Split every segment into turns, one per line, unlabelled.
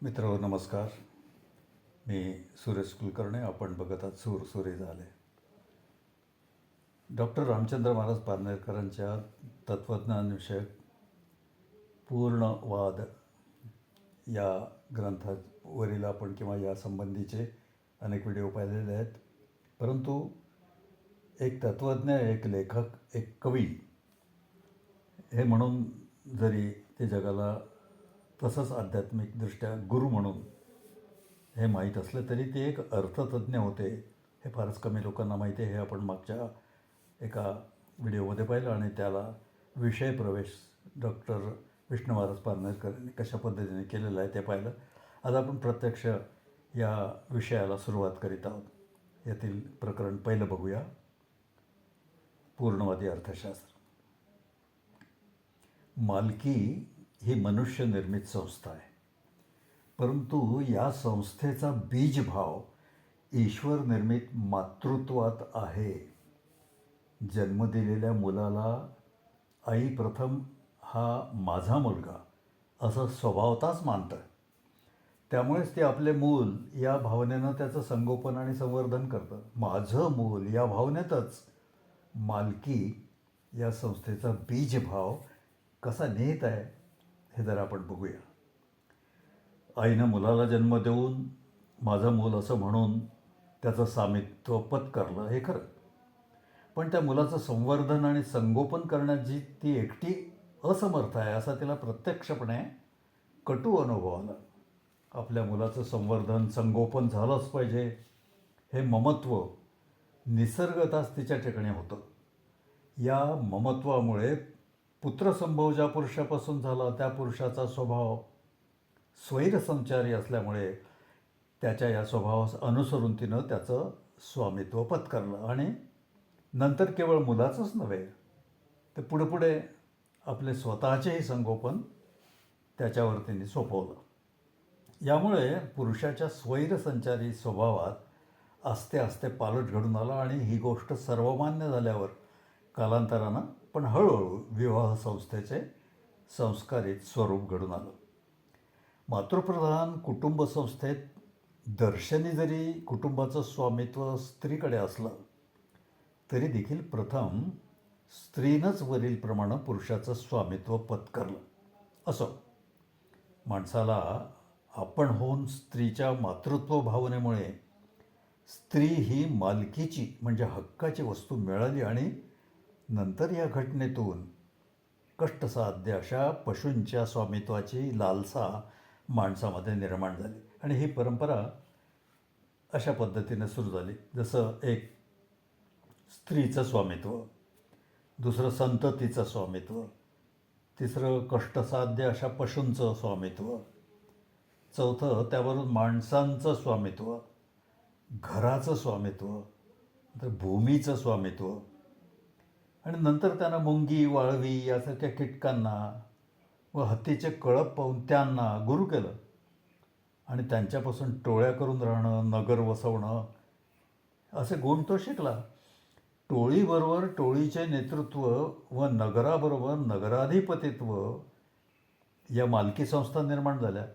मित्र नमस्कार. मी सुरेश कुलकर्णी. आपण बघत आहात सूर सुरे झाले. डॉक्टर रामचंद्र महाराज पारनेकरांच्या तत्त्वज्ञानविषयक पूर्णवाद या ग्रंथावरील आपण किंवा या संबंधीचे अनेक व्हिडिओ पाहिलेले आहेत. परंतु एक तत्त्वज्ञ, एक लेखक, एक कवी हे म्हणून जरी ते जगाला तसंच आध्यात्मिकदृष्ट्या गुरु म्हणून हे माहीत असलं तरी ते एक अर्थतज्ञ होते हे फारच कमी लोकांना माहिती आहे. हे आपण मागच्या एका व्हिडिओमध्ये पाहिलं आणि त्याला विषय प्रवेश डॉक्टर विष्णू महाराज पारनेकरांनी कशा पद्धतीने केलेला आहे ते पाहिलं. आज आपण प्रत्यक्ष या विषयाला सुरुवात करीत आहोत. यातील प्रकरण पहिलं बघूया. पूर्णवादी अर्थशास्त्र. मालकी ही मनुष्य निर्मित संस्था आहे, परंतु या संस्थेचा बीजभाव ईश्वर निर्मित मातृत्वात आहे. जन्म दिलेल्या मुलाला आई प्रथम हा माझा मुलगा असं स्वभावताच मानतं. त्यामुळेच ते आपले मूल या भावनेनं त्याचं संगोपन आणि संवर्धन करतं. माझं मूल या भावनेतच मालकी या संस्थेचा बीजभाव कसा निहित आहे हे जरा आपण बघूया. आईनं मुलाला जन्म देऊन माझं मूल असं म्हणून त्याचं स्वामित्व पत्करलं हे खरं, पण त्या मुलाचं संवर्धन आणि संगोपन करण्याची ती एकटी असमर्थ आहे असा तिला प्रत्यक्षपणे कटू अनुभव आला. आपल्या मुलाचं संवर्धन संगोपन झालंच पाहिजे हे ममत्व निसर्गताच तिच्या ठिकाणी होतं. या ममत्वामुळे पुत्रसंभव ज्या पुरुषापासून झाला त्या पुरुषाचा स्वभाव स्वैरसंचारी असल्यामुळे त्याच्या या स्वभावास अनुसरून तिनं त्याचं स्वामित्व पत्करलं आणि नंतर केवळ मुलाचंच नव्हे तर पुढे पुढे आपले स्वतःचेही संगोपन त्याच्यावर तिने सोपवलं. यामुळे पुरुषाच्या स्वैरसंचारी स्वभावात आस्ते आस्ते पालट घडून आला आणि ही गोष्ट सर्वमान्य झाल्यावर कालांतरानं पण हळूहळू विवाह संस्थेचे संस्कारित स्वरूप घडून आलं. मातृप्रधान कुटुंब संस्थेत दर्शनी जरी कुटुंबाचं स्वामित्व स्त्रीकडे असलं तरी देखील प्रथम स्त्रीनंच वरीलप्रमाणे पुरुषाचं स्वामित्व पत्करलं. असो, माणसाला आपण होऊन स्त्रीच्या मातृत्व भावनेमुळे स्त्री ही मालकीची म्हणजे हक्काची वस्तू मिळाली आणि नंतर या घटनेतून कष्टसाध्य अशा पशूंच्या स्वामित्वाची लालसा माणसामध्ये निर्माण झाली आणि ही परंपरा अशा पद्धतीने सुरू झाली. जसं एक स्त्रीचं स्वामित्व, दुसरं संततीचं स्वामित्व, तिसरं कष्टसाध्य अशा पशूंचं स्वामित्व, चौथं त्यावरून माणसांचं स्वामित्व, घराचं स्वामित्व, नंतर भूमीचं स्वामित्व आणि नंतर त्यांना मुंगी, वाळवी यासारख्या कीटकांना व हत्तीचे कळप पाहून त्यांना गुरु केलं आणि त्यांच्यापासून टोळ्या करून राहणं, नगर वसवणं असे गुण तो शिकला. टोळीबरोबर टोळीचे नेतृत्व व नगराबरोबर नगराधिपतित्व या मालकी संस्था निर्माण झाल्या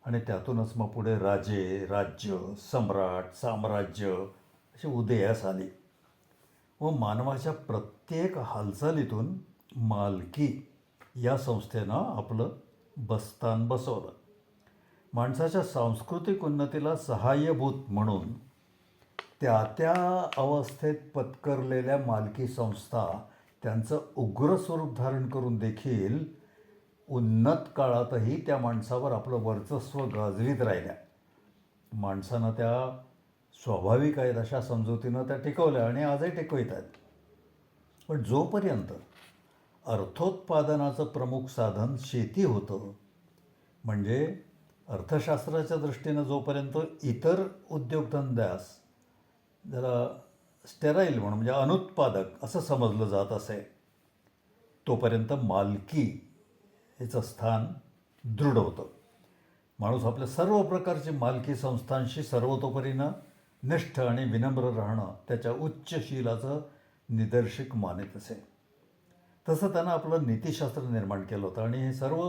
आणि त्यातूनच मग पुढे राजे, राज्य, सम्राट, साम्राज्य अशी उदयास आली व मानवाच्या प्रत्येक हालचालीतून मालकी या संस्थेनं आपलं बस्तान बसवलं. माणसाच्या सांस्कृतिक उन्नतीला सहाय्यभूत म्हणून त्या त्या अवस्थेत पत्करलेल्या मालकी संस्था त्यांचं उग्र स्वरूप धारण करून देखील उन्नत काळातही त्या माणसावर आपलं वर्चस्व गाजवीत राहिल्या. माणसानं त्या स्वाभाविक आहेत अशा समजुतीनं त्या टिकवल्या आणि आजही टिकवित आहेत. पण जोपर्यंत अर्थोत्पादनाचं प्रमुख साधन शेती होतं, म्हणजे अर्थशास्त्राच्या दृष्टीनं जोपर्यंत इतर उद्योगधंद्यास जरा स्टेराईल म्हणून म्हणजे अनुत्पादक असं समजलं जात असे, तोपर्यंत मालकी याचं स्थान दृढ होतं. माणूस आपल्या सर्व प्रकारची मालकी संस्थांशी सर्वतोपरीनं निष्ठ आणि विनम्र राहणं त्याच्या उच्चशीलाचं निदर्शक मानित असे. तसं त्यानं आपलं नीतिशास्त्र निर्माण केलं होतं आणि हे सर्व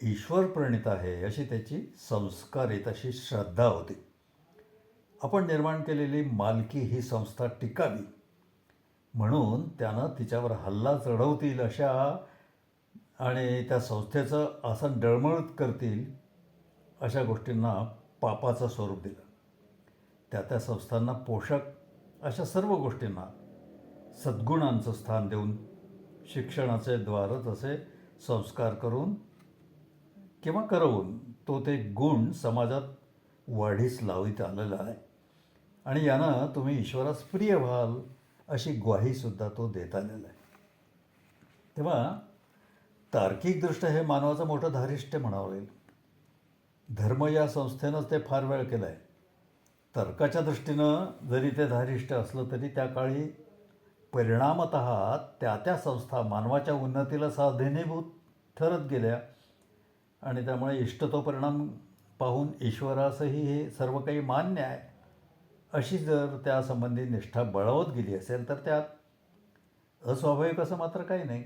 ईश्वर प्रणित आहे अशी त्याची संस्कारित अशी श्रद्धा होती. आपण निर्माण केलेली मालकी ही संस्था टिकावी म्हणून त्यानं तिच्यावर हल्ला चढवतील अशा आणि त्या संस्थेचं असं डळमळीत करतील अशा गोष्टींना पापाचं स्वरूप दिलं. त्या संस्थांना पोषक अशा सर्व गोष्टींना सद्गुणांचं स्थान देऊन शिक्षणाचे द्वार तसे संस्कार करून किंवा करवून तो ते गुण समाजात वाढीस लावित आलेला आहे. आणि यानं तुम्ही ईश्वरास प्रिय व्हाल अशी ग्वाहीसुद्धा तो देत आलेला आहे. तेव्हा तार्किकदृष्ट्या हे मानवाचं मोठं धारिष्ट्य म्हणावं लागेल. धर्म या संस्थेनंच ते फार वेळ केलं आहे. तर्काच्या दृष्टीनं जरी ते धारिष्ट्य असलं तरी त्या काळी परिणामतः त्या संस्था मानवाच्या उन्नतीला साधनीभूत ठरत गेल्या आणि त्यामुळे इष्ट तो परिणाम पाहून ईश्वरासही हे सर्व काही मान्य आहे अशी जर त्यासंबंधी निष्ठा बळावत गेली असेल तर त्यात अस्वाभाविक असं मात्र काही नाही.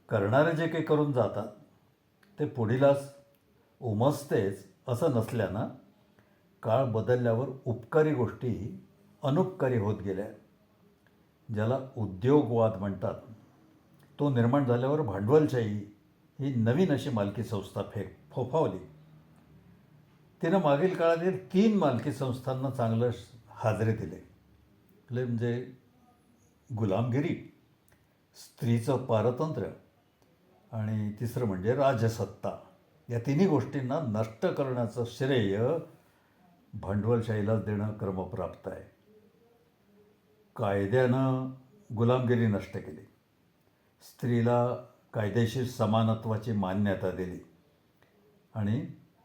करणारे जे काही करून जातात ते पुढीलाच उमजतेच असं नसल्यानं काळ बदलल्यावर उपकारी गोष्टी अनुपकारी होत गेल्या. ज्याला उद्योगवाद म्हणतात तो निर्माण झाल्यावर भांडवलशाही ही नवीन अशी मालकी संस्था फोफावली. तिनं मागील काळातील 3 मालकी संस्थांना चांगलं हादरे दिले. म्हणजे गुलामगिरी, स्त्रीचं पारतंत्र्य आणि तिसरं म्हणजे राजसत्ता. या तिन्ही गोष्टींना नष्ट करण्याचं श्रेय भांडवलशाहीलाच देणं क्रमप्राप्त आहे. कायद्यानं गुलामगिरी नष्ट केली, स्त्रीला कायदेशीर समानत्वाची मान्यता दिली आणि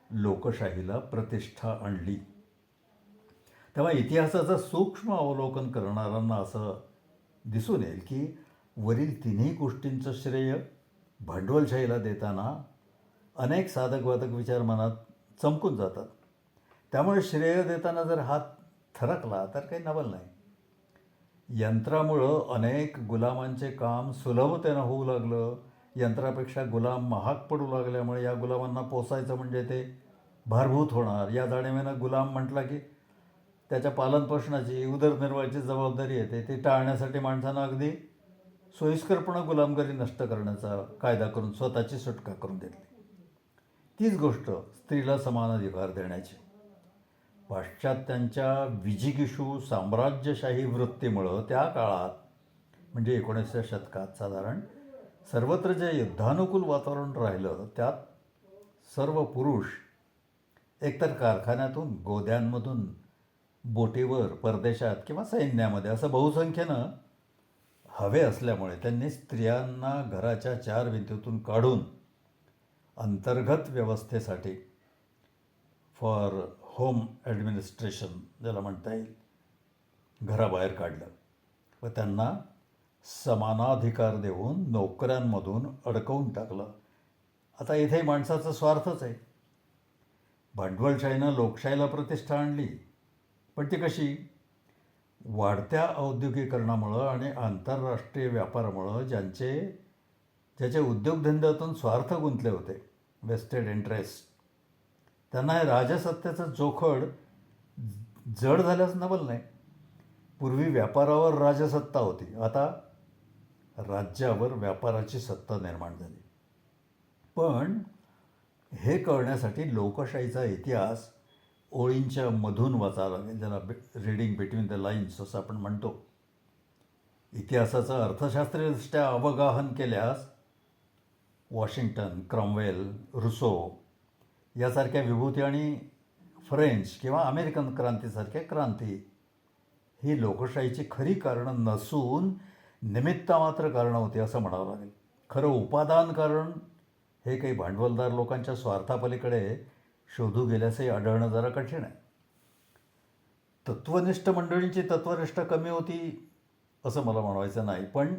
लोकशाहीला प्रतिष्ठा आणली. तेव्हा इतिहासाचं सूक्ष्म अवलोकन करणाऱ्यांना असं दिसून येईल की वरील तिन्ही गोष्टींचं श्रेय भांडवलशाहीला देताना अनेक साधक विचार मनात चमकून जातात. त्यामुळे श्रेय देताना जर हात थरकला तर काही नवल नाही. यंत्रामुळं अनेक गुलामांचे काम सुलभतेनं होऊ लागलं. यंत्रापेक्षा गुलाम महाग पडू लागल्यामुळे या गुलामांना पोसायचं म्हणजे ते भारभूत होणार या जाणीवेनं गुलाम म्हटला की त्याच्या पालनपोषणाची उदरनिर्वाहाची जबाबदारी येते. ती टाळण्यासाठी माणसानं अगदी सोयीस्करपणं गुलामगिरी नष्ट करण्याचा कायदा करून स्वतःची सुटका करून घेतली. तीच गोष्ट स्त्रीला समान अधिकार देण्याची. पाश्चात्यांच्या विजिगिषू साम्राज्यशाही वृत्तीमुळं त्या काळात म्हणजे 19व्या शतकात साधारण सर्वत्र जे युद्धानुकूल वातावरण राहिलं त्यात सर्व पुरुष एकतर कारखान्यातून, गोद्यांमधून, बोटीवर, परदेशात किंवा सैन्यामध्ये असं बहुसंख्येनं हवे असल्यामुळे त्यांनी स्त्रियांना घराच्या 4 भिंतीतून काढून अंतर्गत व्यवस्थेसाठी फॉर होम ॲडमिनिस्ट्रेशन ज्याला म्हणता येईल घराबाहेर काढलं व त्यांना समानाधिकार देऊन नोकऱ्यांमधून अडकवून टाकलं. आता इथे माणसाचा स्वार्थच आहे. भांडवलशाहीनं लोकशाहीला प्रतिष्ठा आणली, पण ती कशी? वाढत्या औद्योगिकरणामुळं आणि आंतरराष्ट्रीय व्यापारामुळं ज्याचे उद्योगधंद्यातून स्वार्थ गुंतले होते, वेस्टेड इंटरेस्ट, त्यांना हे राजसत्तेचं जोखड जड झाल्यास नवल नाही. पूर्वी व्यापारावर राजसत्ता होती, आता राज्यावर व्यापाराची सत्ता निर्माण झाली. पण हे कळण्यासाठी लोकशाहीचा इतिहास ओळींच्या मधून वाचावा लागेल, ज्याला रीडिंग बिटवीन द लाईन्स असं आपण म्हणतो. इतिहासाचं अर्थशास्त्रीयदृष्ट्या अवगाहन केल्यास वॉशिंग्टन, क्रॉमवेल, रुसो यासारख्या विभूती आणि फ्रेंच किंवा अमेरिकन क्रांतीसारख्या क्रांती ही लोकशाहीची खरी कारणं नसून निमित्तमात्र कारणं होती असं म्हणावं लागेल. खरं उपादान कारण हे काही भांडवलदार लोकांच्या स्वार्थापलीकडे शोधू गेल्यासही आढळणं जरा कठीण आहे. तत्वनिष्ठ मंडळींची तत्वनिष्ठा कमी होती असं मला म्हणायचं नाही, पण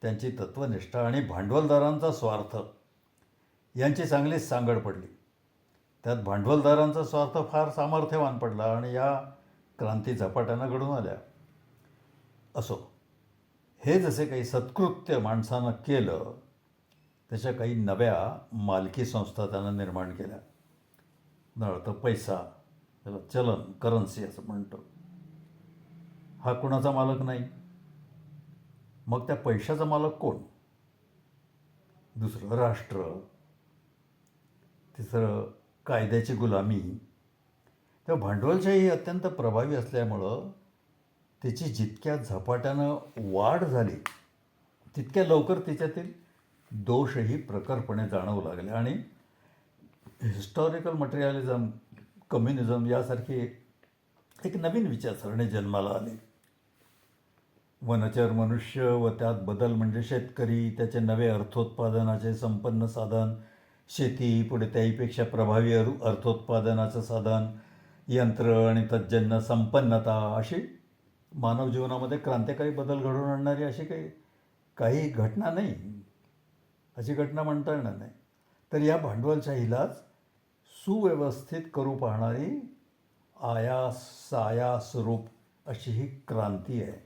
त्यांची तत्वनिष्ठा आणि भांडवलदारांचा स्वार्थ यांची चांगलीच सांगड पडली. त्यात भांडवलदारांचा स्वार्थ फार सामर्थ्यवान पडला आणि या क्रांती झपाट्यानं घडून आल्या. असो, हे जसे काही सत्कृत्य माणसानं केलं त्याच्या काही नव्या मालकी संस्था त्यानं निर्माण केल्या. नळतं पैसा, त्याला चलन, करन्सी असं म्हणतो. हा कोणाचा मालक नाही. मग त्या पैशाचा मालक कोण? दुसरं राष्ट्र. तिसरं कायद्याची गुलामी. तेव्हा भांडवलशाही ही अत्यंत प्रभावी असल्यामुळं तिची जितक्या झपाट्यानं वाढ झाली तितक्या लवकर तिच्यातील दोषही प्रखरपणे जाणवू लागले आणि हिस्टॉरिकल मटेरियलिझम, कम्युनिझम यासारखी एक नवीन विचारसरणी जन्माला आली. वनचर मनुष्य व त्यात बदल म्हणजे शेतकरी, त्याचे नवे अर्थोत्पादनाचे संपन्न साधन, शेती, पुढे त्याहीपेक्षा प्रभावी अर्थोत्पादनाचं साधन, यंत्र आणि तज्जन्य संपन्नता, अशी मानव जीवनामध्ये क्रांतिकारी बदल घडवून आणणारी अशी काही घटना नाही, अशी घटना म्हणता येणार नाही. तर या भांडवलशाहीलाच सुव्यवस्थित करू पाहणारी आयास सायास रूप अशी ही क्रांती आहे.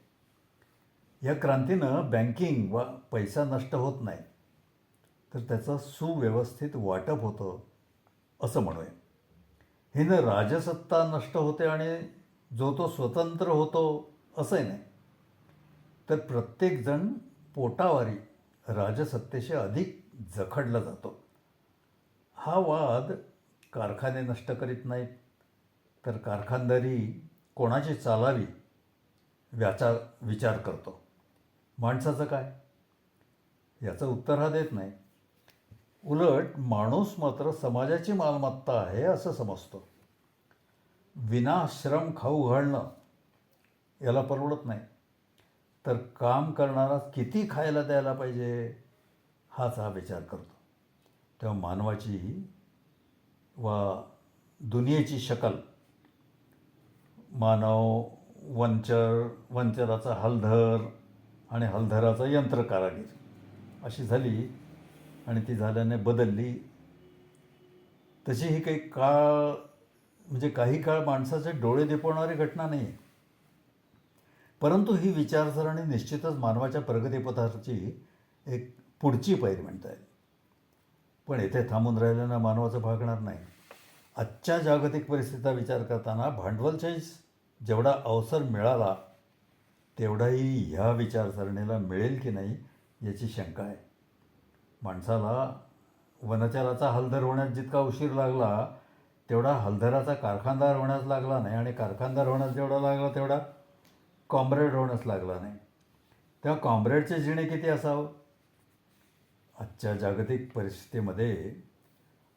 या क्रांतीनं बँकिंग व पैसा नष्ट होत नाही, तर त्याचं सुव्यवस्थित वाटप होतं असं म्हणूया. हिनं राजसत्ता नष्ट होते आणि जो तो स्वतंत्र होतो असंही नाही, तर प्रत्येकजण पोटावारी राजसत्तेशी अधिक जखडला जातो. हा वाद कारखाने नष्ट करीत नाहीत, तर कारखानदारी कोणाची चालावी याचा विचार करतो. माणसाचं काय? याचं उत्तर हा देत नाही. उलट माणूस मात्र समाजाची मालमत्ता आहे असं समजतो. विनाश्रम खाऊ घालणं याला परवडत नाही, तर काम करणारा किती खायला द्यायला पाहिजे हाच हा विचार करतो. तेव्हा मानवाची वा दुनियेची शकल मानव, वंचराचा हलधर आणि हलधराचा यंत्र कारागीर अशी झाली आणि ती झाल्याने बदलली. तशी ही काही काळ माणसाचे डोळे दिपवणारी घटना नाही आहे. परंतु ही विचारसरणी निश्चितच मानवाच्या प्रगतीपथाची एक पुढची पायरी म्हणता येईल. पण येथे थांबून राहिल्यानं मानवाचं भागणार नाही. आजच्या जागतिक परिस्थितीचा विचार करताना भांडवलशाहीस जेवढा अवसर मिळाला तेवढाही ह्या विचारसरणीला मिळेल की नाही याची शंका आहे. माणसाला वनचराचा हलधर होण्यास जितका उशीर लागला तेवढा हलधराचा कारखानदार होण्यास लागला नाही, आणि कारखानदार होण्यास जेवढा लागला तेवढा कॉम्रेड होण्यास लागला नाही. तेव्हा कॉम्रेडचे जिणे किती असावं? आजच्या जागतिक परिस्थितीमध्ये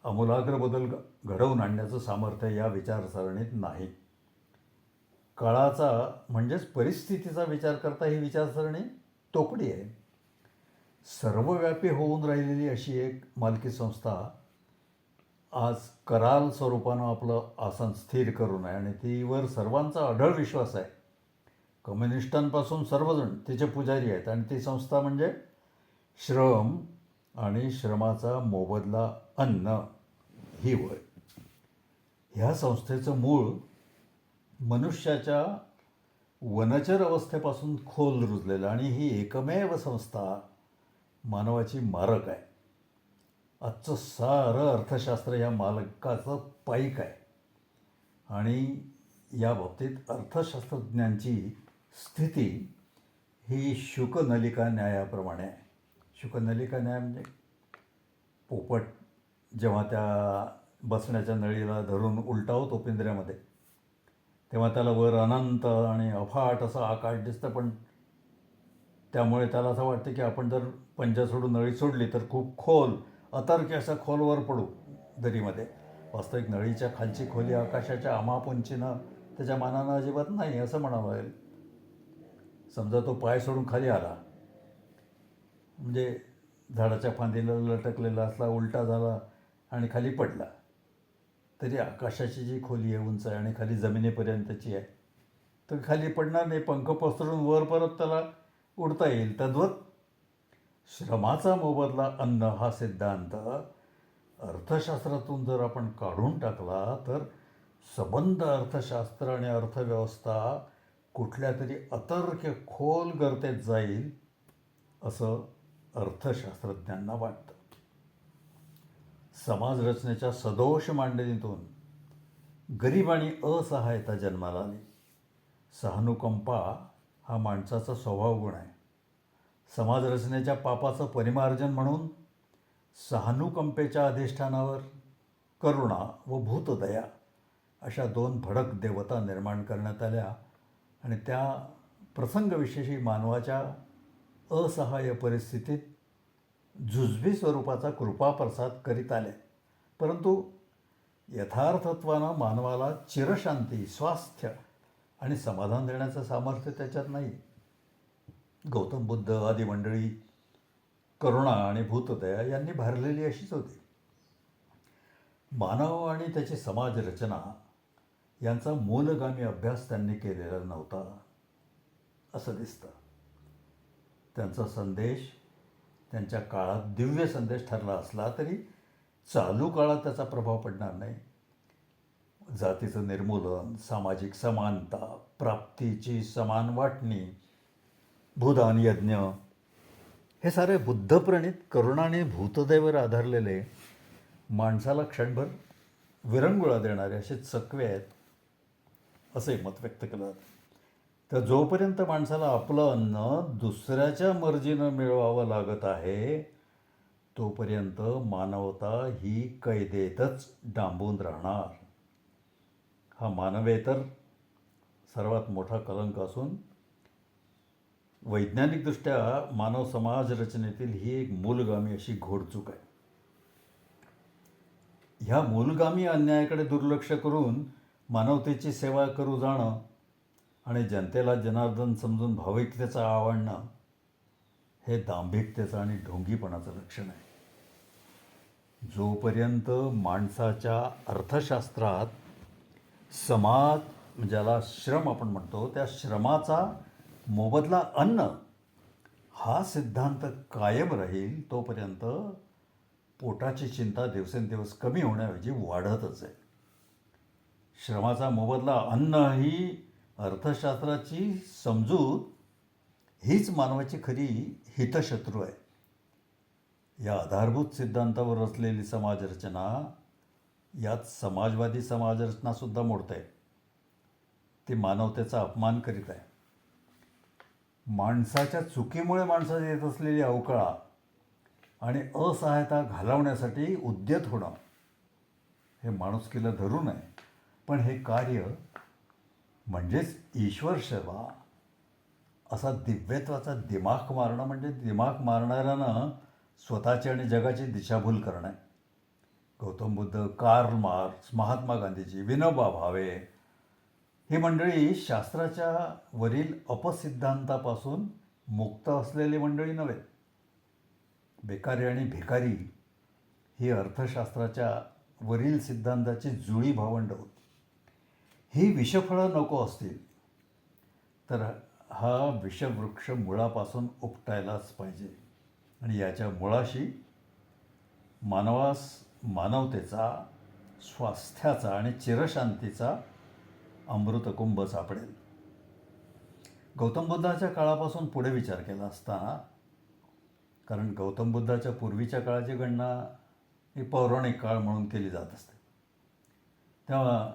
आमूलाग्र बदल घडवून आणण्याचं सामर्थ्य या विचारसरणीत नाही. काळाचा म्हणजेच परिस्थितीचा विचार करता ही विचारसरणी तोकडी आहे. सर्वव्यापी होऊन राहिलेली अशी एक मालकी संस्था आज कराल स्वरूपानं आपलं आसन स्थिर करून आहे आणि तीवर सर्वांचा अढळ विश्वास आहे. कम्युनिस्टांपासून सर्वजण तिचे पुजारी आहेत आणि ती संस्था म्हणजे श्रम आणि श्रमाचा मोबदला अन्न ही होय. ह्या संस्थेचं मूळ मनुष्याच्या वनचर अवस्थेपासून खोल रुजलेलं आणि ही एकमेव संस्था मानवाची मारक आहे. आजचं सारं अर्थशास्त्र या मालकाचं पाईक आहे आणि या बाबतीत अर्थशास्त्रज्ञांची स्थिती ही शुकनलिका न्यायाप्रमाणे आहे. शुकनलिका न्याय म्हणजे पोपट जेव्हा त्या बसण्याच्या नळीला धरून उलटावतो पिंजऱ्यामध्ये, तेव्हा त्याला वर अनंत आणि अफाट असं आकाश दिसतं, पण त्यामुळे त्याला असं वाटतं की आपण जर पंजा सोडून नळी सोडली तर खूप खोल अतर्क्य असा खोलवर पडू दरीमध्ये. वास्तविक नळीच्या खालची खोली आकाशाच्या अमाप उंचीनं त्याच्या मानानं अजिबात नाही असं म्हणावं लागेल. समजा तो पाय सोडून खाली आला म्हणजे झाडाच्या फांदीला लटकलेला असला, उलटा झाला आणि खाली पडला, तरी आकाशाची जी खोली आहे उंच आहे आणि खाली जमिनीपर्यंतची आहे, तर खाली पडणार नाही, पंख पसरून वर परत त्याला उडता येईल. तद्वत श्रमाचा मोबदला अन्न हा सिद्धांत अर्थशास्त्रातून जर आपण काढून टाकला तर संबंध अर्थशास्त्र आणि अर्थव्यवस्था कुठल्या तरी अतर्क्य खोल गर्तेत जाईल असं अर्थशास्त्रज्ञांना वाटतं. समाजरचनेच्या सदोष मांडणीतून गरीब आणि असहायता जन्माला आली. सहानुकंपा हा माणसाचा स्वभाव गुण आहे. समाजरचनेच्या पापाचं परिमार्जन म्हणून सहानुकंपेच्या अधिष्ठानावर करुणा व भूतदया अशा दोन भडक देवता निर्माण करण्यात आल्या आणि त्या प्रसंगविशेषी मानवाच्या असहाय्य परिस्थितीत जुजबी स्वरूपाचा कृपाप्रसाद करीत आल्या. परंतु यथार्थत्वानं मानवाला चिरशांती, स्वास्थ्य आणि समाधान देण्याचं सामर्थ्य त्याच्यात नाही. गौतम बुद्ध आदी मंडळी करुणा आणि भूतदया यांनी भरलेली अशीच होती. मानव आणि त्याची समाजरचना यांचा मूलगामी अभ्यास त्यांनी केलेला नव्हता असं दिसतं. त्यांचा संदेश त्यांच्या काळात दिव्य संदेश ठरला असला तरी चालू काळात त्याचा प्रभाव पडणार नाही. जातीचं निर्मूलन, सामाजिक समानता, प्राप्तीची समान वाटणी, भूदान यज्ञ हे सारे बुद्धप्रणित करुणा आणि भूतदयेवर आधारलेले माणसाला क्षणभर विरंगुळा देणारे असे चकवे आहेत असे मत व्यक्त केलं जातं. तर जोपर्यंत माणसाला आपलं अन्न दुसऱ्याच्या मर्जीनं मिळवावं लागत आहे तोपर्यंत मानवता ही कैदेतच डांबून राहणार. हा मानवेतर सर्वात मोठा कलंक असून वैज्ञानिकदृष्ट्या मानव समाज रचनेतील ही एक मूलगामी अशी घोडचूक आहे. ह्या मूलगामी अन्यायाकडे दुर्लक्ष करून मानवतेची सेवा करू जाणं आणि जनतेला जनार्दन समजून भाविकतेचं आवडणं हे दांभिकतेचं आणि ढोंगीपणाचं लक्षण आहे. जोपर्यंत माणसाच्या अर्थशास्त्रात समाज ज्याला श्रम आपण म्हणतो त्या श्रमाचा मोबदला अन्न हा सिद्धांत कायम राहील तोपर्यंत पोटाची चिंता दिवसेंदिवस कमी होण्याऐवजी वाढतच आहे. श्रमाचा मोबदला अन्न ही अर्थशास्त्राची समजूत हीच मानवाची खरी हितशत्रू आहे. या आधारभूत सिद्धांतावर रचलेली समाजरचना यात समाजवादी समाजरचनासुद्धा मोडत आहे. ती मानवतेचा अपमान करीत आहे. माणसाच्या चुकीमुळे माणसाला येत असलेली अवकळा आणि असहायता घालवण्यासाठी उद्यत होणं हे माणुसकीला धरू नये. पण हे कार्य म्हणजेच ईश्वर सेवा असा दिव्यत्वाचा दिमाग मारणं म्हणजे दिमाग मारणाऱ्यानं स्वतःची आणि जगाची दिशाभूल करणं आहे. गौतम बुद्ध, कार्ल मार्क्स, महात्मा गांधीजी, विनोबा भावे ही मंडळी शास्त्राच्या वरील अपसिद्धांतापासून मुक्त असलेली मंडळी नव्हे. बेकारी आणि भिकारी ही अर्थशास्त्राच्या वरील सिद्धांताची जुळी भावंड होती. ही विषफळं नको असतील तर हा विषवृक्ष मुळापासून उपटायलाच पाहिजे आणि याच्या मुळाशी मानवतेचा, स्वास्थ्याचा आणि चिरशांतीचा अमृतकुंभ सापडेल. गौतम बुद्धाच्या काळापासून पुढे विचार केला असता, कारण गौतम बुद्धाच्या पूर्वीच्या काळाची गणना ही पौराणिक काळ म्हणून केली जात असते, तेव्हा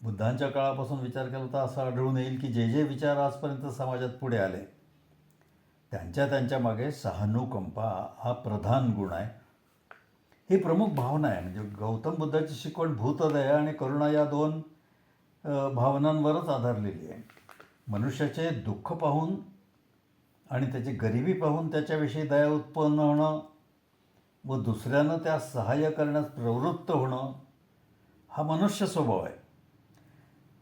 बुद्धांच्या काळापासून विचार केला तर असं आढळून येईल की जे जे विचार आजपर्यंत समाजात पुढे आले त्यांच्या मागे सहानुकंपा हा प्रधान गुण आहे. ही प्रमुख भावना आहे. म्हणजे गौतम बुद्धाची शिकवण भूतदया आणि करुणा या दोन भावनांवरच आधारलेली आहे. मनुष्याचे दुःख पाहून आणि त्याची गरिबी पाहून त्याच्याविषयी दया उत्पन्न होणं व दुसऱ्यानं त्या सहाय्य करण्यास प्रवृत्त होणं हा मनुष्य स्वभाव आहे.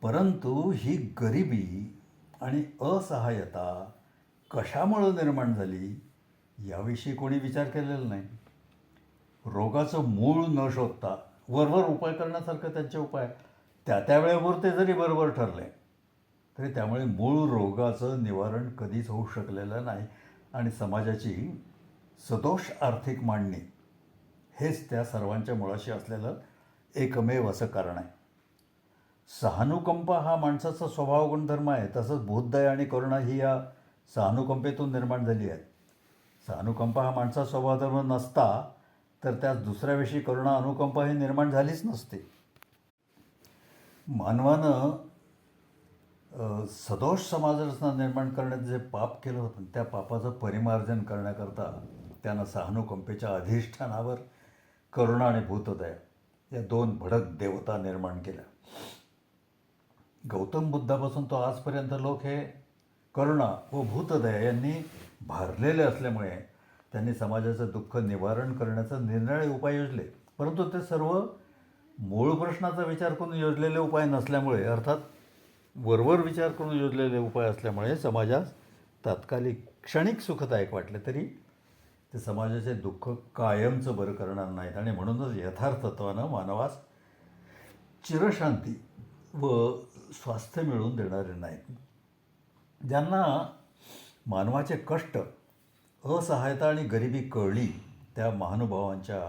परंतु ही गरिबी आणि असहाय्यता कशामुळं निर्माण झाली याविषयी कोणी विचार केलेला नाही. रोगाचं मूळ न शोधता वरवर उपाय करण्यासारखं त्यांचे उपाय त्या वेळेपुरते जरी बरोबर ठरले तरी त्यामुळे मूळ रोगाचं निवारण कधीच होऊ शकलेलं नाही आणि समाजाची सदोष आर्थिक मांडणी हेच त्या सर्वांच्या मुळाशी असलेलं एकमेव असं कारण आहे. सहानुकंपा हा माणसाचा स्वभाव गुणधर्म आहे. तसंच भूतदया आणि करुणा ही या सहानुकंपेतून निर्माण झाली आहे. सहानुकंपा हा माणसाचा स्वभावधर्म नसता तर त्यात दुसऱ्याविषयी करुणा अनुकंपा ही निर्माण झालीच नसते. मानवानं सदोष समाजरचना निर्माण करण्याचं जे पाप केलं होतं त्या पापाचं परिमार्जन करण्याकरता त्यानं सहानुकंपेच्या अधिष्ठानावर करुणा आणि भूतदया या दोन भडक देवता निर्माण केल्या. गौतम बुद्धापासून तो आजपर्यंत लोक हे करुणा व भूतदया यांनी भारलेले असल्यामुळे त्यांनी समाजाचं दुःख निवारण करण्याचा निरनिराळे उपाय योजले. परंतु ते सर्व मूळ प्रश्नाचा विचार करून योजलेले उपाय नसल्यामुळे, अर्थात वरवर विचार करून योजलेले उपाय असल्यामुळे समाजास तात्कालिक क्षणिक सुखदायक वाटले तरी ते समाजाचे दुःख कायमचं बरं करणार नाहीत आणि म्हणूनच यथार्थत्वानं मानवास चिरशांती व स्वास्थ्य मिळवून देणारे नाहीत. ज्यांना मानवाचे कष्ट, असहायता आणि गरिबी कळली त्या महानुभावांच्या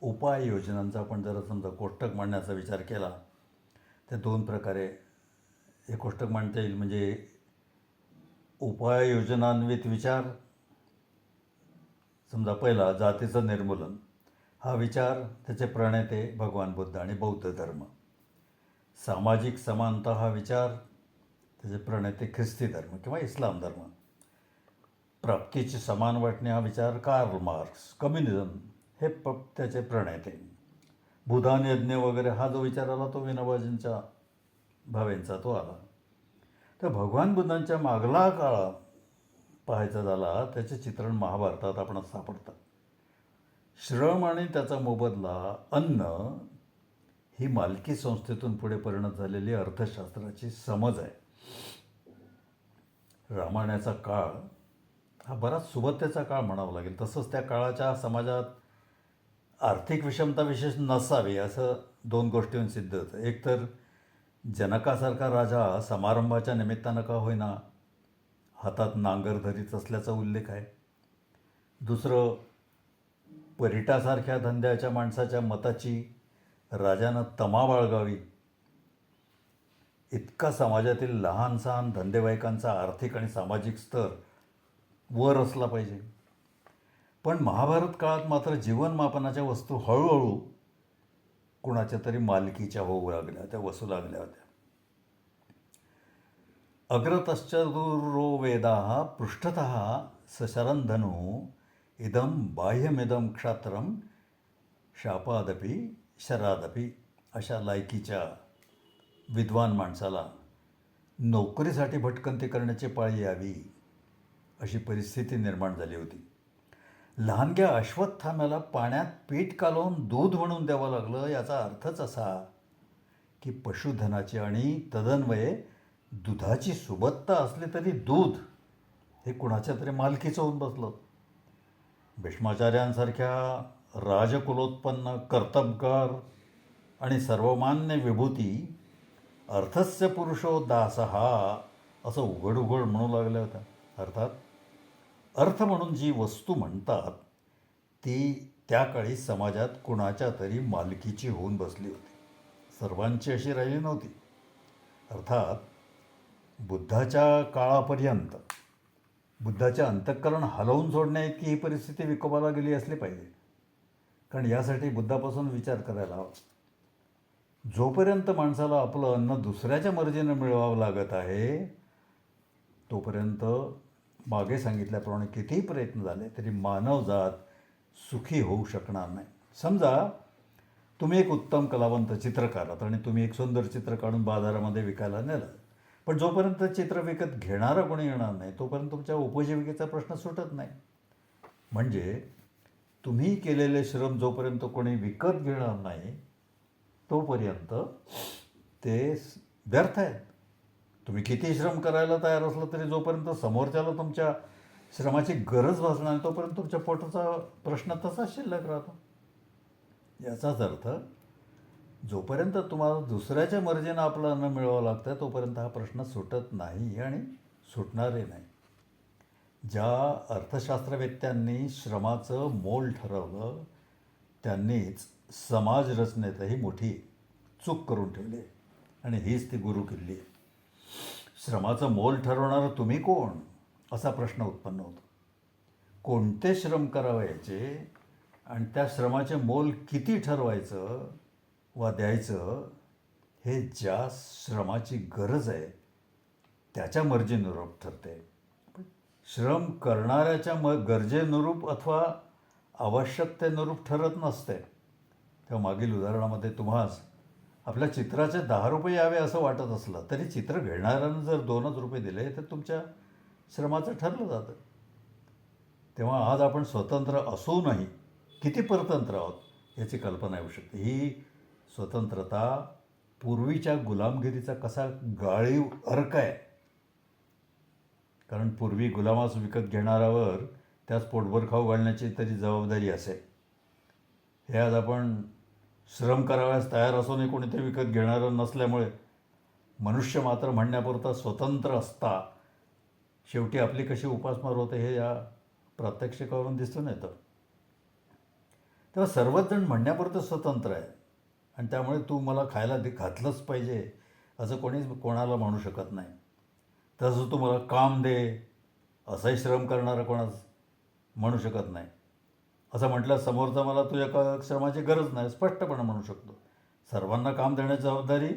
उपाययोजनांचा आपण जरा समजा कोष्टक मांडण्याचा विचार केला तर दोन प्रकारे हे कोष्टक मांडता येईल. म्हणजे उपाययोजनान्वित विचार, समजा पहिला जातीचं निर्मूलन हा विचार, त्याचे प्रणेते भगवान बुद्ध आणि बौद्ध धर्म. सामाजिक समानता हा विचार, त्याचे प्रणेते ख्रिस्ती धर्म किंवा इस्लाम धर्म. प्राप्तीची समान वाटणे हा विचार कार्ल मार्क्स, कम्युनिझम हे त्याचे प्रणेते. भूदान यज्ञ वगैरे हा जो विचार आला तो विनोबाजींच्या भावेंचा तो आला. तर भगवान बुद्धांच्या मागला काळ पाहायचा झाला त्याचे चित्रण महाभारतात आपणास सापडतात. श्रम आणि त्याचा मोबदला अन्न ही मालकी संस्थेतून पुढे परिणत झालेली अर्थशास्त्राची समज आहे. रामायणाचा काळ हा बराच सुबत्तेचा काळ म्हणावा लागेल. तसंच त्या काळाच्या समाजात आर्थिक विषमता विशेष नसावी असं दोन गोष्टींवर सिद्ध होतं. एक तर जनकासारखा राजा समारंभाच्या निमित्तानं का होईना हातात नांगर धरीत असल्याचा उल्लेख आहे. दुसरं, परिटासारख्या धंद्याच्या माणसाच्या मताची राजानं तमा बाळगावी इतका समाजातील लहान सहान धंदेवाईकांचा आर्थिक आणि सामाजिक स्तर वर असला पाहिजे. पण महाभारत काळात मात्र जीवनमापनाच्या वस्तू हळूहळू कुणाच्या तरी मालकीच्या होऊ लागल्या, त्या वसू लागल्या होत्या. अग्रतश्चतुरो वेदाः पृष्ठतः सशरन्धनु इदं बाह्यमिदं क्षात्रं शापादपि शरादपि अशा लायकीच्या विद्वान माणसाला नोकरीसाठी भटकंती करण्याची पाळी यावी अशी परिस्थिती निर्माण झाली होती. लहानग्या अश्वत्थाम्याला पाण्यात पीठ कालवून दूध म्हणून द्यावं लागलं. याचा अर्थच असा की पशुधनाची आणि तदन्वये दुधाची सुबत्ता असली तरी दूध हे कुणाच्या तरी मालकीचं होऊन बसलं. भीष्माचार्यांसारख्या राजकुलोत्पन्न कर्तबगार आणि सर्वमान्य विभूती अर्थस्य पुरुषो दासः असं उघड उघड म्हणू लागल्या होत्या. अर्थात अर्थ म्हणून जी वस्तू म्हणतात ती त्या काळी समाजात कुणाच्या तरी मालकीची होऊन बसली होती, सर्वांची अशी राहिली नव्हती. अर्थात बुद्धाच्या काळापर्यंत बुद्धाचे अंतःकरण हलवून सोडण्याइतकी ही परिस्थिती विकोपाला गेली असली पाहिजे. कारण यासाठी बुद्धापासून विचार करायला हवा. जोपर्यंत माणसाला आपलं अन्न दुसऱ्याच्या मर्जीनं मिळवावं लागत आहे तोपर्यंत मागे सांगितल्याप्रमाणे कितीही प्रयत्न झाले तरी मानवजात सुखी होऊ शकणार नाही. समजा तुम्ही एक उत्तम कलावंत चित्रकार आहात आणि तुम्ही एक सुंदर चित्र काढून बाजारामध्ये विकायला नेलं, पण जोपर्यंत चित्र विकत घेणारा कोणी येणार नाही तोपर्यंत तुमच्या उपजीविकेचा प्रश्न सुटत नाही. म्हणजे तुम्ही केलेले श्रम जोपर्यंत कोणी विकत घेणार नाही तोपर्यंत ते व्यर्थ आहेत. तुम्ही किती श्रम करायला तयार असलं तरी जोपर्यंत समोरच्याला तुमच्या श्रमाची गरज भासणार नाही तोपर्यंत तुमच्या पोटाचा प्रश्न तसाच शिल्लक राहतो. याचाच अर्थ जोपर्यंत तुम्हाला दुसऱ्याच्या मर्जीनं आपलं अन्न मिळवावं लागतं तोपर्यंत हा प्रश्न सुटत नाही आणि सुटणारही नाही. ज्या अर्थशास्त्रवेत्यांनी श्रमाचं मोल ठरवलं त्यांनीच समाजरचनेतही मोठी चूक करून ठेवली आणि हीच ती गुरुकिल्ली आहे. श्रमाचं मोल ठरवणारं तुम्ही कोण असा प्रश्न उत्पन्न होतो. कोणते श्रम करावयाचे आणि त्या श्रमाचे मोल किती ठरवायचं वा द्यायचं हे ज्या श्रमाची गरज आहे त्याच्या मर्जीनुरूप ठरते. श्रम करणाऱ्याच्या गरजेनुरूप अथवा आवश्यकतेनुरूप ठरत नसते. तेव्हा मागील उदाहरणामध्ये तुम्हास आपल्या चित्राचे 10 रुपये यावे असं वाटत असलं तरी चित्र घेणाऱ्यानं जर 2च रुपये दिले तर तुमच्या श्रमाचं ठरलं जातं. तेव्हा आज आपण स्वतंत्र असूनही किती परतंत्र आहोत याची कल्पना येऊ शकते. ही स्वतंत्रता पूर्वीच्या गुलामगिरीचा कसा गाळीव अर्क आहे. कारण पूर्वी गुलामास विकत घेणाऱ्यावर त्याच पोटभर खाऊ घालण्याची तरी जबाबदारी असे. हे आज आपण श्रम करावयास तयार असूनही कोणी ते विकत घेणारं नसल्यामुळे मनुष्य मात्र म्हणण्यापुरता स्वतंत्र असता शेवटी आपली कशी उपासमार होते हे या प्रात्यक्षिकावरून दिसून येतं. तेव्हा सर्वच जण म्हणण्यापुरतं स्वतंत्र आहे आणि त्यामुळे तू मला खायला घातलंच पाहिजे असं कोणाला म्हणू शकत नाही. तसं तू मला काम दे असाही श्रम करणारा कोणाच म्हणू शकत नाही. असं म्हटलं समोरचा मला तुझ्या श्रमाची गरज नाही स्पष्टपणे म्हणू शकतो. सर्वांना काम देण्याची जबाबदारी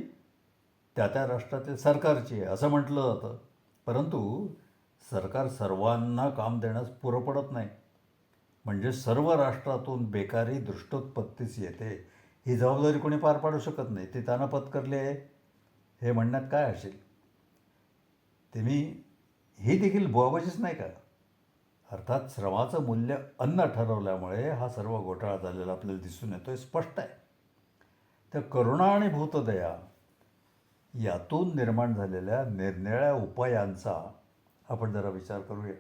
त्या त्या राष्ट्रातील सरकारची आहे असं म्हटलं जातं. परंतु सरकार सर्वांना काम देण्यास पुरं पडत नाही. म्हणजे सर्व राष्ट्रातून बेकारी दृष्टोत्पत्तीस येते. ही जबाबदारी कोणी पार पाडू शकत नाही. ती त्यांना पत्करली आहे हे म्हणण्यात काय असेल. तुम्ही ही देखील बुवाबाजीच नाही का. अर्थात श्रमाचं मूल्य अन्न ठरवल्यामुळे हा सर्व घोटाळा झालेला आपल्याला दिसून येतो हे स्पष्ट आहे. तर करुणा आणि भूतदया यातून निर्माण झालेल्या निरनिराळ्या उपायांचा आपण जरा विचार करूया.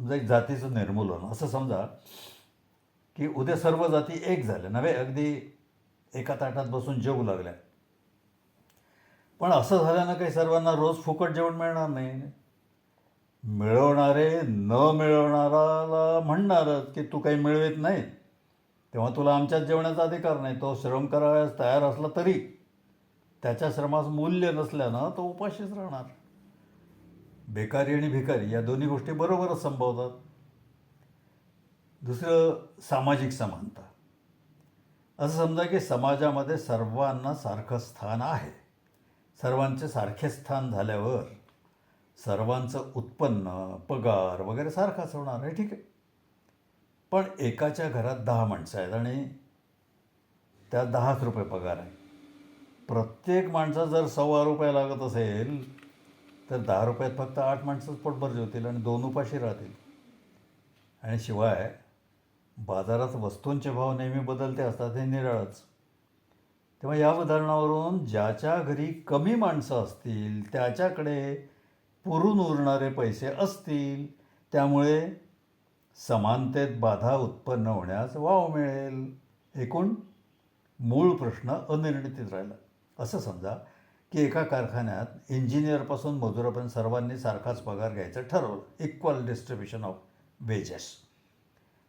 समजा एक जातीचं निर्मूलन असं समजा की उद्या सर्व जाती एक झाल्या नव्हे अगदी एका ताटात बसून जेवू लागल्या. पण असं झाल्यानं काही सर्वांना रोज फुकट जेवण मिळणार नाही. मिळवणारे न मिळवणाराला म्हणणारच की तू काही मिळवत नाही तेव्हा तुला आमच्यात जेवण्याचा अधिकार नाही. तो श्रम करावयास तयार असला तरी त्याच्या श्रमास मूल्य नसल्यानं तो उपाशीच राहणार. बेकारी आणि भिकारी या दोन्ही गोष्टी बरोबरच संभवतात. दुसरं सामाजिक समानता. असं समजा की समाजामध्ये सर्वांना सारखं स्थान आहे. सर्वांचे सारखे स्थान झाल्यावर सर्वांचं उत्पन्न पगार वगैरे सारखाच होणार आहे. ठीक आहे. पण एकाच्या घरात 10 माणसं आहेत आणि त्या 10च रुपये पगार आहे. प्रत्येक माणसाला जर ₹1.25 लागत असेल तर 10 रुपयात फक्त 8 माणसंच पोटभर जेवतील आणि 2 उपाशी राहतील. आणि शिवाय बाजारात वस्तूंचे भाव नेहमी बदलते असतात हे निराळच. तेव्हा या उदाहरणावरून ज्याच्या घरी कमी माणसं असतील त्याच्याकडे पुरून उरणारे पैसे असतील. त्यामुळे समानतेत बाधा उत्पन्न होण्यास वाव मिळेल. एकूण मूळ प्रश्न अनिर्णित राहिला. असं समजा की एका कारखान्यात इंजिनियरपासून मजुरापर्यंत सर्वांनी सारखाच पगार घ्यायचं ठरवलं. Equal distribution of wedges.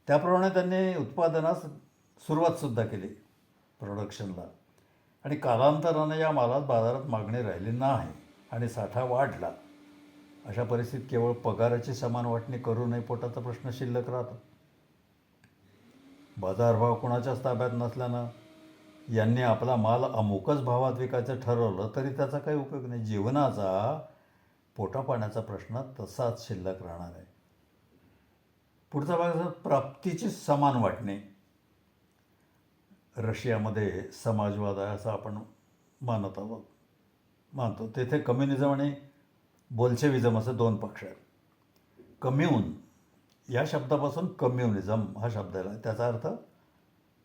त्याप्रमाणे त्यांनी उत्पादनास सुरुवातसुद्धा केली प्रोडक्शनला. आणि कालांतराने या मालात बाजारात मागणी राहिली नाही आणि साठा वाढला. अशा परिस्थितीत केवळ पगाराची समान वाटणी करूनही पोटाचा प्रश्न शिल्लक राहतो. बाजारभाव कोणाच्याच ताब्यात नसल्यानं यांनी आपला माल अमुकच भावात विकायचं ठरवलं तरी त्याचा काही उपयोग नाही. जीवनाचा पोटापाण्याचा प्रश्न तसाच शिल्लक राहणार आहे. पुढचा भाग प्राप्तीची समान वाटणी. रशियामध्ये समाजवाद आहे असं आपण मानतो. तेथे कम्युनिझम आणि बोल्शेविझम असे 2 पक्ष आहेत. कम्युन या शब्दापासून कम्युनिझम हा शब्द आला. त्याचा अर्थ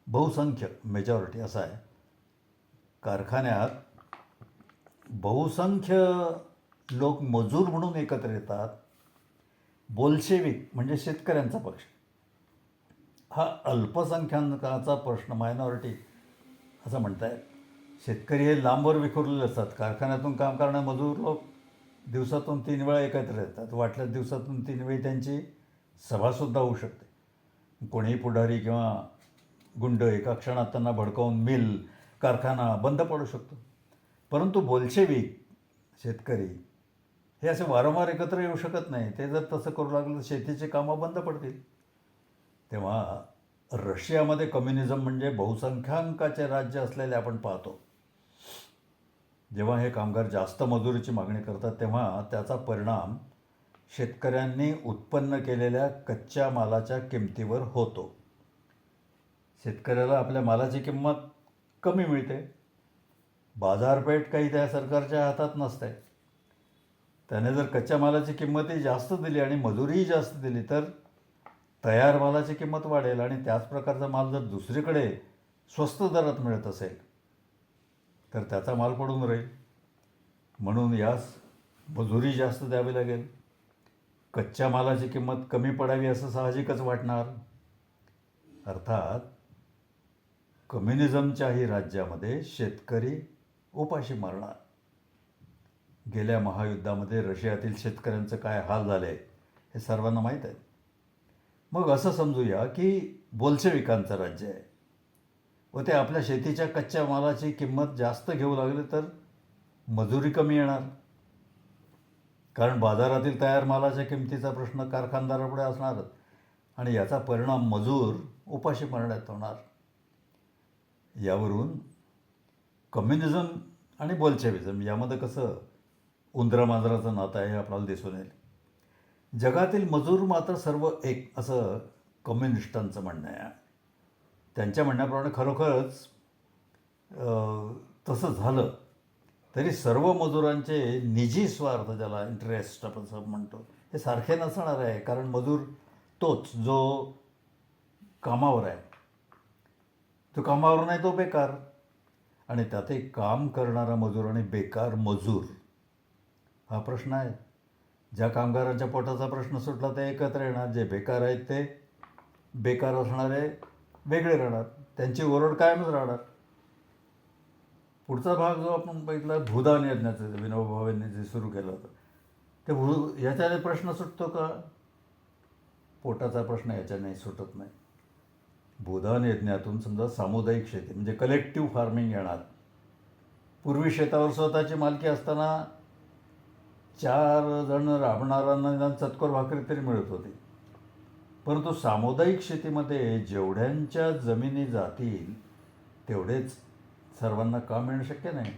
बहुसंख्य मेजॉरिटी असा आहे. कारखान्यात बहुसंख्य लोक मजूर म्हणून एकत्र येतात. बोल्शेविक म्हणजे शेतकऱ्यांचा पक्ष हा अल्पसंख्याकाचा प्रश्न मायनॉरिटी असं म्हणताय. शेतकरी हे लांबवर विखुरलेले असतात. कारखान्यातून काम करणारे मजूर लोक दिवसातून 3 वेळा एकत्र येतात. वाटल्यास दिवसातून 3 वेळी त्यांची सभासुद्धा होऊ शकते. कोणीही पुढारी किंवा गुंड एका क्षणात त्यांना भडकावून मिल कारखाना बंद पडू शकतो. परंतु बोल्शेविक शेतकरी हे असे वारंवार एकत्र येऊ शकत नाही. ते जर तसं करू लागलं तर शेतीची कामं बंद पडतील. तेव्हा रशियामध्ये कम्युनिझम म्हणजे बहुसंख्याकांचे राज्य असलेले आपण पाहतो. जेव्हा हे कामगार जास्त मजुरीची मागणी करतात तेव्हा त्याचा परिणाम शेतकऱ्यांनी उत्पन्न केलेल्या कच्च्या मालाच्या किमतीवर होतो. शेतकऱ्याला आपल्या मालाची किंमत कमी मिळते. बाजारपेठ काही त्या सरकारच्या हातात नसते. त्याने जर कच्च्या मालाची किंमतही जास्त दिली आणि मजुरीही जास्त दिली तर तयार मालाची किंमत वाढेल आणि त्याच प्रकारचा माल जर दुसरीकडे स्वस्त दरात मिळत असेल तर त्याचा माल पडून राहील. म्हणून यास मजुरी जास्त द्यावी लागेल. कच्च्या मालाची किंमत कमी पडावी असं साहजिकच वाटणार. अर्थात कम्युनिझमच्याही राज्यामध्ये शेतकरी उपाशी मरणार. गेल्या महायुद्धामध्ये रशियातील शेतकऱ्यांचं काय हाल झाले हे सर्वांना माहीत आहे. मग असं समजूया की बोल्शेविकांचं राज्य आहे व ते आपल्या शेतीच्या कच्च्या मालाची किंमत जास्त घेऊ लागले तर मजुरी कमी येणार. कारण बाजारातील तयार मालाच्या किमतीचा प्रश्न कारखानदारापुढे असणारच आणि याचा परिणाम मजूर उपाशी मरण्यात होणार. यावरून कम्युनिझम आणि बोल्शेविझम यामध्ये कसं उंदरामांजराचं नातं आहे हे आपल्याला दिसून येईल. जगातील मजूर मात्र सर्व एक असं कम्युनिस्टांचं म्हणणं आहे. त्यांच्या म्हणण्याप्रमाणे खरोखरच तसं झालं तरी सर्व मजुरांचे निजी स्वार्थ, ज्याला इंटरेस्ट आपण असं म्हणतो, हे सारखे नसणार आहे. कारण मजूर तोच जो कामावर आहे, तो कामावर नाही तो बेकार. आणि त्यातही काम करणारा मजूर आणि बेकार मजूर हा प्रश्न आहे. ज्या कामगारांच्या पोटाचा प्रश्न सुटला ते एकत्र येणार, जे बेकार आहेत ते बेकार असणारे वेगळे राहणार, त्यांची ओरड कायमच राहणार. पुढचा भाग जो आपण बघितला भूदान यज्ञाचं विनोबा भावेंनी जे सुरू केलं होतं ते याच्याने प्रश्न सुटतो का? पोटाचा प्रश्न याच्याने सुटत नाही. भूदान यज्ञातून समजा सामुदायिक शेती म्हणजे कलेक्टिव्ह फार्मिंग येणार. पूर्वी शेतावर स्वतःची मालकी असताना 4 जण राबणाऱ्यांना निदान चतकोर भाकरी तरी मिळत होती. परंतु सामुदायिक शेतीमध्ये जेवढ्यांच्या जमिनी जातील तेवढेच सर्वांना काम मिळणं शक्य नाही.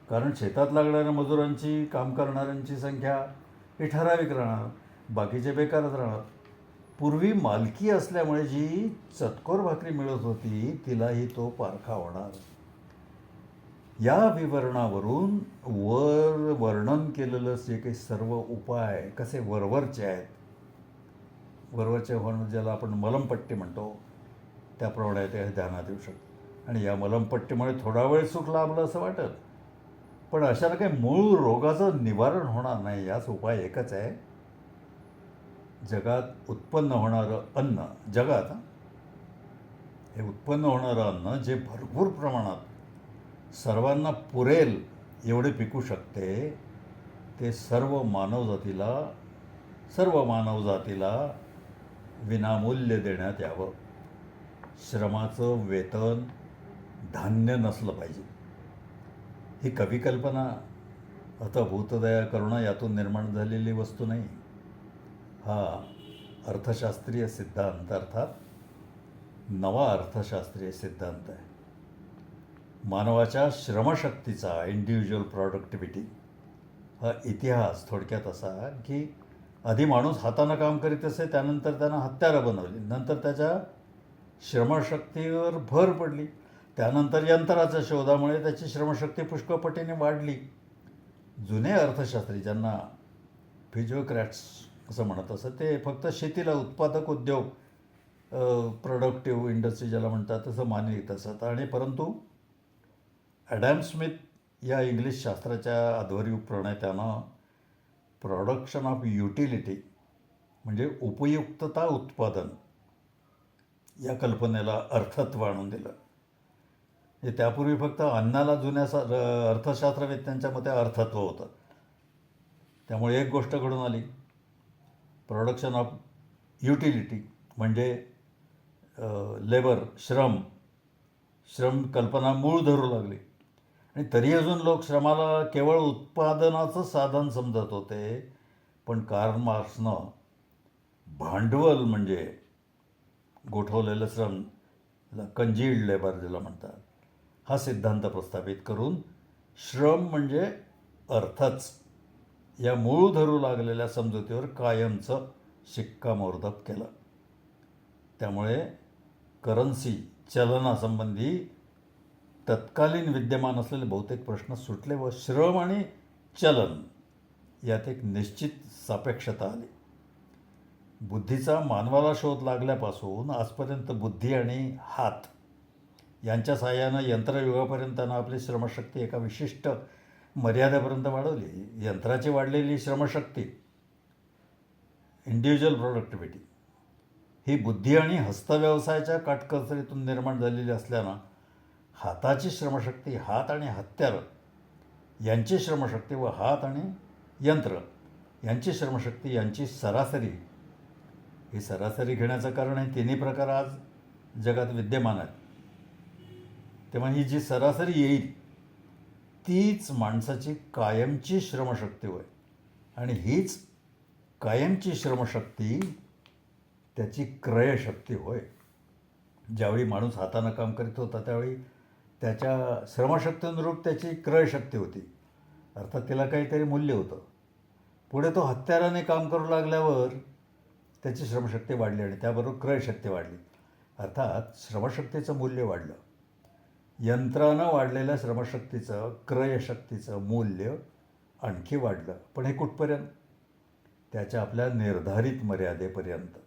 कारण शेतात लागणाऱ्या मजुरांची, काम करणाऱ्यांची संख्या ही ठराविक राहणार, बाकीचे बेकारच राहणार. पूर्वी मालकी असल्यामुळे जी चतकोर भाकरी मिळत होती तिलाही तो पारखा होणार. या विवरणावरून वर वर्णन केलेलं जे काही सर्व उपाय कसे वरवरचे आहेत, वरवरचे होणं ज्याला आपण मलमपट्टी म्हणतो त्याप्रमाणे ते ध्यानात येऊ शकतं. आणि या मलमपट्टीमुळे थोडा वेळ सुख लाभलं असं वाटत, पण अशाला काही मूळ रोगाचं निवारण होणार नाही. याच उपाय एकच आहे, जगात उत्पन्न होणारं अन्न, हे उत्पन्न होणारं अन्न जे भरपूर प्रमाणात सर्वांना पुरेल एवढे पिकू शकते ते सर्व मानवजातीला विनामूल्य देण्यात यावं. श्रमाचं वेतन धान्य नसलं पाहिजे. ही कवी कल्पना आता भूतदया करुणा यातून निर्माण झालेली वस्तू नाही. हा अर्थशास्त्रीय सिद्धांत, अर्थात नवा अर्थशास्त्रीय सिद्धांत आहे. मानवाच्या श्रमशक्तीचा, इंडिव्हिज्युअल प्रॉडक्टिव्हिटी हा इतिहास थोडक्यात असा की आधी माणूस हातानं काम करीत असे, त्यानंतर त्यानं हत्यारं बनवली, नंतर त्याच्या श्रमशक्तीवर भर पडली, त्यानंतर यंत्राच्या शोधामुळे त्याची श्रमशक्ती पुष्कळपटीने वाढली. जुने अर्थशास्त्री, ज्यांना फिजिओक्रॅट्स असं म्हणत असत, ते फक्त शेतीला उत्पादक उद्योग, प्रोडक्टिव्ह इंडस्ट्री ज्याला म्हणतात तसं मानित असत. आणि परंतु ॲडम स्मिथ या इंग्लिश शास्त्राच्या अध्वर्यू प्रणेत्यानं प्रोडक्शन ऑफ युटिलिटी म्हणजे उपयुक्तता उत्पादन या कल्पनेला अर्थत्व आणून दिलं. हे त्यापूर्वी फक्त अन्नाला जुन्या अर्थशास्त्रवेत्यांच्या मते अर्थत्व होतं. त्यामुळे एक गोष्ट घडून आली, प्रोडक्शन ऑफ युटिलिटी म्हणजे लेबर, श्रम कल्पना मूळ धरू लागली. आणि तरी अजून लोक श्रमाला केवळ उत्पादनाचं साधन समजत होते. पण कार्ल मार्क्सनं भांडवल म्हणजे गोठवलेलं श्रम, कंजील्ड लेबर ज्याला म्हणतात, हा सिद्धांत प्रस्थापित करून श्रम म्हणजे अर्थच या मूळ धरू लागलेल्या समजुतीवर कायमचं शिक्कामोर्तब केलं. त्यामुळे करन्सी, चलनासंबंधी तत्कालीन विद्यमान असलेले बहुतेक प्रश्न सुटले व श्रम आणि चलन यात एक निश्चित सापेक्षता आली. बुद्धीचा मानवाला शोध लागल्यापासून आजपर्यंत बुद्धी आणि हात यांच्या साहाय्यानं यंत्रयुगापर्यंत आपली श्रमशक्ती एका विशिष्ट मर्यादेपर्यंत वाढवली. यंत्राची वाढलेली श्रमशक्ती, इंडिव्हिज्युअल प्रोडक्टिव्हिटी, ही बुद्धी आणि हस्तव्यवसायाच्या काटकसरीतून निर्माण झालेली असल्यानं हाताची श्रमशक्ती, हात आणि हत्यारं यांची श्रमशक्ती व हात आणि यंत्र यांची श्रमशक्ती यांची सरासरी, ही सरासरी घेण्याचं कारण हे तिन्ही प्रकार आज जगात विद्यमान आहेत. तेव्हा ही जी सरासरी येईल तीच माणसाची कायमची श्रमशक्ती होय आणि हीच कायमची श्रमशक्ती त्याची क्रयशक्ती होय. ज्यावेळी माणूस हातानं काम करीत होता त्यावेळी त्याच्या श्रमशक्तीनुरूप त्याची क्रयशक्ती होती, अर्थात तिला काहीतरी मूल्य होतं. पुढे तो हत्याराने काम करू लागल्यावर त्याची श्रमशक्ती वाढली आणि त्याबरोबर क्रयशक्ती वाढली, अर्थात श्रमशक्तीचं मूल्य वाढलं. यंत्रानं वाढलेल्या श्रमशक्तीचं, क्रयशक्तीचं मूल्य आणखी वाढलं. पण हे कुठपर्यंत? त्याच्या आपल्या निर्धारित मर्यादेपर्यंत.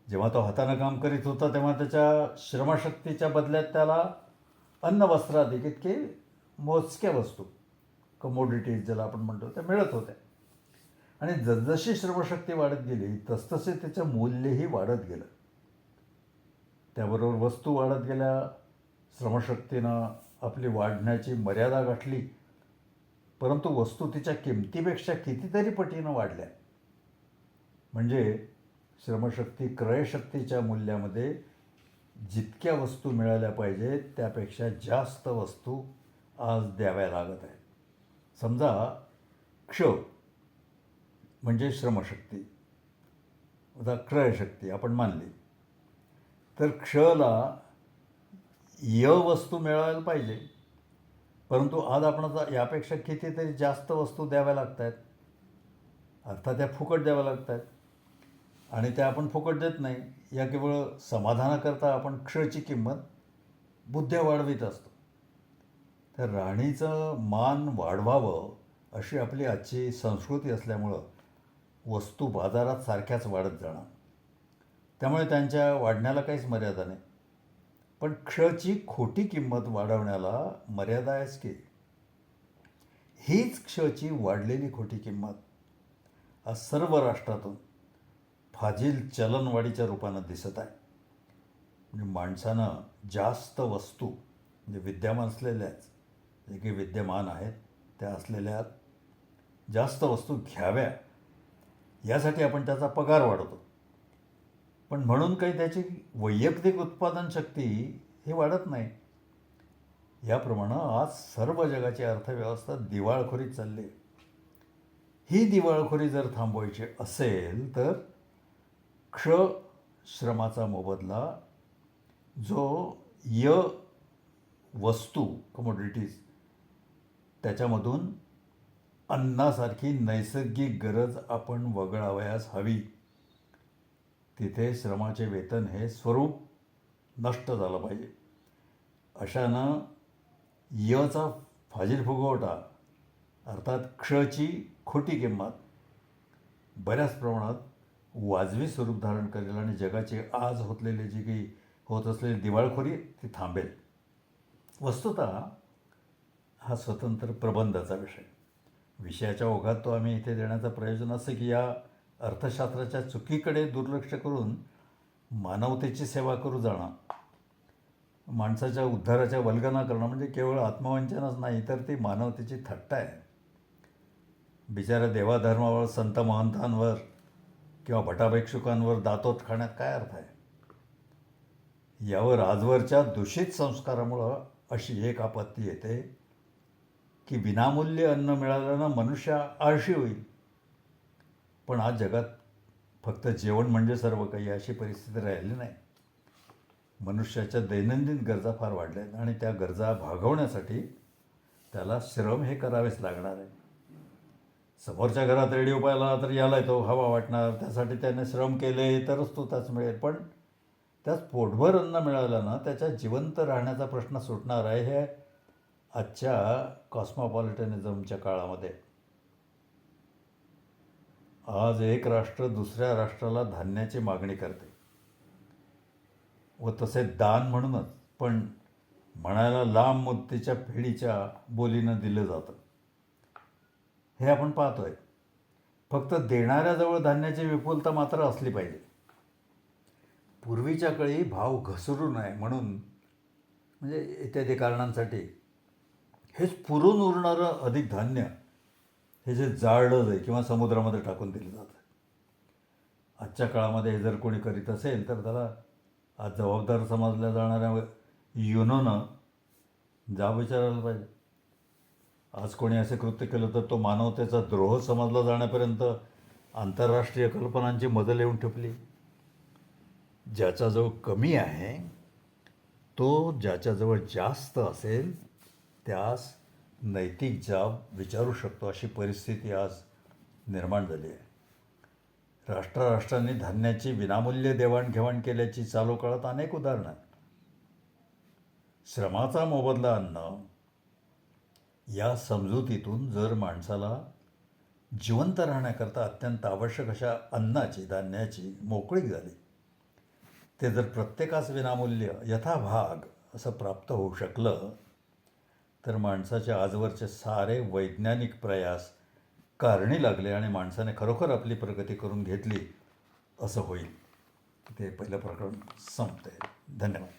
जेव्हा तो हातानं काम करीत होता तेव्हा त्याच्या श्रमशक्तीच्या बदल्यात त्याला अन्न वस्त्रादी इतके मोजक्या वस्तू, कमोडिटीज ज्याला आपण म्हणतो, त्या मिळत होत्या. आणि जसजशी श्रमशक्ती वाढत गेली तसतसे त्याचं मूल्यही वाढत गेलं. त्याबरोबर वस्तू वाढत गेल्या, श्रमशक्तीनं आपली वाढण्याची मर्यादा गाठली, परंतु वस्तू तिच्या किमतीपेक्षा कितीतरी पटीनं वाढल्या. म्हणजे श्रमशक्ती क्रयशक्तीच्या मूल्यामध्ये जितक्या वस्तू मिळाल्या पाहिजेत त्यापेक्षा जास्त वस्तू आज द्याव्या लागत आहेत. समजा क्ष म्हणजे श्रमशक्ती, आता क्रयशक्ती आपण मानली, तर क्षला वस्तू मिळायला पाहिजे, परंतु आज आपण यापेक्षा कितीतरी जास्त वस्तू द्याव्या लागत आहेत, अर्थात त्या फुकट द्याव्या लागत आहेत. आणि त्या आपण फुकट देत नाही, या केवळ समाधानाकरता आपण क्षची किंमत बुद्ध्या वाढवित असतो. तर राणीचं मान वाढवावं अशी आपली आजची संस्कृती असल्यामुळं वस्तू बाजारात सारख्याच वाढत जाणार, त्यामुळे त्यांच्या वाढण्याला काहीच मर्यादा नाही. पण क्षची खोटी किंमत वाढवण्याला मर्यादा आहेच की. हीच क्षची वाढलेली खोटी किंमत आज सर्व राष्ट्रातून फाजील चलनवाढीच्या रूपानं दिसत आहे. म्हणजे माणसानं जास्त वस्तू, म्हणजे विद्यमान असलेल्याच, जे काही विद्यमान आहेत त्या असलेल्या जास्त वस्तू घ्याव्या यासाठी आपण त्याचा पगार वाढवतो, पण म्हणून काही त्याची वैयक्तिक उत्पादन शक्ती ही वाढत नाही. याप्रमाणे आज सर्व जगाची अर्थव्यवस्था दिवाळखोरीत चालली. ही दिवाळखोरी जर थांबवायची असेल तर श्रमाचा मोबदला जो वस्तू, कमोडिटीज, त्याच्यामधून अन्नासारखी नैसर्गिक गरज आपण वगळावयास हवी, तिथे श्रमाचे वेतन हे स्वरूप नष्ट झालं पाहिजे. अशानं चा फाजील फुगवटा, अर्थात क्षची खोटी किंमत बऱ्याच प्रमाणात वाजवी स्वरूप धारण करेल आणि जगाची आज होतलेली जी काही होत असलेली दिवाळखोरी ती थांबेल. वस्तुतः हा स्वतंत्र प्रबंधाचा विषय, विषयाच्या ओघात तो आम्ही इथे देण्याचं प्रयोजन असं की या अर्थशास्त्राच्या चुकीकडे दुर्लक्ष करून मानवतेची सेवा करू जाणं, माणसाच्या उद्धाराच्या वल्गना करणं म्हणजे केवळ आत्मवंचनच नाही तर ती मानवतेची थट्टा आहे. बिचाऱ्या देवाधर्मावर, संत महंतांवर किंवा भटाभिक्षुकांवर दातोट खाण्यात काय अर्थ आहे? यावर आजवरच्या दूषित संस्कारामुळं अशी एक आपत्ती येते की विनामूल्य अन्न मिळाल्यानं मनुष्य आळशी होईल. पण आज जगात फक्त जेवण म्हणजे सर्व काही अशी परिस्थिती राहिली नाही. मनुष्याच्या दैनंदिन गरजा फार वाढल्या आहेत आणि त्या गरजा भागवण्यासाठी त्याला श्रम हे करावेच लागणार आहे. समोरच्या घरात रेडिओ पाहिला तर याला तो हवा वाटणार, त्यासाठी त्याने श्रम केले तरच तो त्याच मिळेल. पण त्याच पोटभर अन्न मिळालं ना त्याच्या जिवंत राहण्याचा प्रश्न सुटणार आहे. हे आजच्या कॉस्मोपॉलिटनिझमच्या काळामध्ये आज एक राष्ट्र दुसऱ्या राष्ट्राला धान्याची मागणी करते व तसे दान म्हणूनच, पण म्हणायला लांब मुद्दीच्या फेडीच्या बोलीनं दिलं जातं. हे आपण पाहतोय. फक्त देणाऱ्याजवळ धान्याची विपुलता मात्र असली पाहिजे. पूर्वीच्या काळी भाव घसरू नये म्हणून म्हणजे इत्यादी कारणांसाठी हेच पुरून उरणारं अधिक धान्य हे जे जाळलं जाईल किंवा समुद्रामध्ये टाकून दिलं जातं. आजच्या काळामध्ये हे जर कोणी करीत असेल तर त्याला आज जबाबदार समजल्या जाणाऱ्या युनोनं जाब विचारायला पाहिजे. आज कोणी असे कृत्य केलं तर तो मानवतेचा द्रोह समजला जाण्यापर्यंत आंतरराष्ट्रीय कल्पनांची मजल येऊन ठेपली. ज्याच्याजवळ कमी आहे तो ज्याच्याजवळ जास्त असेल त्यास नैतिक जाब विचारू शकतो अशी परिस्थिती आज निर्माण झाली आहे. राष्ट्रांनी धान्याची विनामूल्य देवाणघेवाण केल्याची चालू काळात अनेक उदाहरणं आहेत. श्रमाचा मोबदला अन्न या समजुतीतून जर माणसाला जिवंत राहण्याकरता अत्यंत आवश्यक अशा अन्नाची, धान्याची मोकळीक झाली, ते जर प्रत्येकास विनामूल्य यथाभाग असं प्राप्त होऊ शकलं तर माणसाचे आजवरचे सारे वैज्ञानिक प्रयास कारणी लागले आणि माणसाने खरोखर आपली प्रगती करून घेतली असं होईल. ते पहिलं प्रकरण संपते. धन्यवाद.